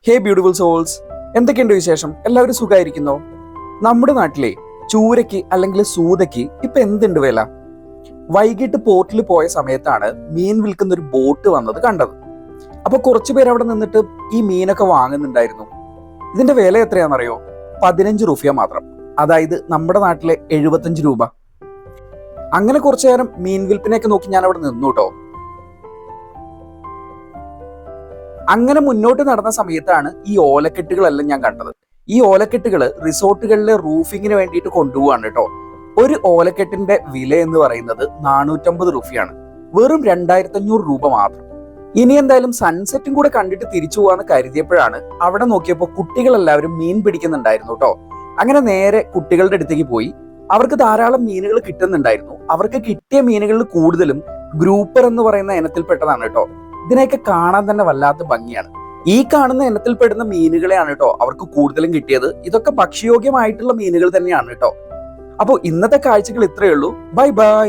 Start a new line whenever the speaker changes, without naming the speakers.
ഹേ beautiful souls, എന്തൊക്കെയുണ്ട് വിശേഷം? എല്ലാവരും സുഖമായിരിക്കുന്നോ? നമ്മുടെ നാട്ടിലെ ചൂരയ്ക്ക് അല്ലെങ്കിൽ സൂതയ്ക്ക് ഇപ്പൊ എന്തുണ്ട് വില? വൈകിട്ട് പോർട്ടിൽ പോയ സമയത്താണ് മീൻ വിൽക്കുന്ന ഒരു ബോട്ട് വന്നത് കണ്ടത്. അപ്പൊ കുറച്ചു പേര് അവിടെ നിന്നിട്ട് ഈ മീനൊക്കെ വാങ്ങുന്നുണ്ടായിരുന്നു. ഇതിന്റെ വില എത്രയാണെന്നറിയോ? 15 രൂപ മാത്രം. അതായത് നമ്മുടെ നാട്ടിലെ 75 രൂപ. അങ്ങനെ കുറച്ചു നേരം മീൻ വിൽപ്പനയൊക്കെ നോക്കി ഞാൻ അവിടെ നിന്നു കേട്ടോ. അങ്ങനെ മുന്നോട്ട് നടന്ന സമയത്താണ് ഈ ഓലക്കെട്ടുകളെല്ലാം ഞാൻ കണ്ടത്. ഈ ഓലക്കെട്ടുകൾ റിസോർട്ടുകളിലെ റൂഫിങ്ങിന് വേണ്ടിയിട്ട് കൊണ്ടുപോവാണ് കേട്ടോ. ഒരു ഓലക്കെട്ടിന്റെ വില എന്ന് പറയുന്നത് 450 രൂപയാണ്. വെറും 2500 രൂപ മാത്രം. ഇനി എന്തായാലും സൺസെറ്റും കൂടെ കണ്ടിട്ട് തിരിച്ചു പോവാന്ന് കരുതിയപ്പോഴാണ് അവിടെ നോക്കിയപ്പോൾ കുട്ടികളെല്ലാവരും മീൻ പിടിക്കുന്നുണ്ടായിരുന്നു കേട്ടോ. അങ്ങനെ നേരെ കുട്ടികളുടെ അടുത്തേക്ക് പോയി. അവർക്ക് ധാരാളം മീനുകൾ കിട്ടുന്നുണ്ടായിരുന്നു. അവർക്ക് കിട്ടിയ മീനുകളിൽ കൂടുതലും ഗ്രൂപ്പർ എന്ന് പറയുന്ന ഇനത്തിൽപ്പെട്ടതാണ് കേട്ടോ. ഇതിനെയൊക്കെ കാണാൻ തന്നെ വല്ലാത്ത ഭംഗിയാണ്. ഈ കാണുന്ന ഇനത്തിൽപ്പെടുന്ന മീനുകളെയാണ് കേട്ടോ അവർക്ക് കൂടുതലും കിട്ടിയത്. ഇതൊക്കെ ഭക്ഷ്യയോഗ്യമായിട്ടുള്ള മീനുകൾ തന്നെയാണ് കേട്ടോ. അപ്പോൾ ഇന്നത്തെ കാഴ്ചകൾ ഇത്രയേ ഉള്ളൂ. Bye bye.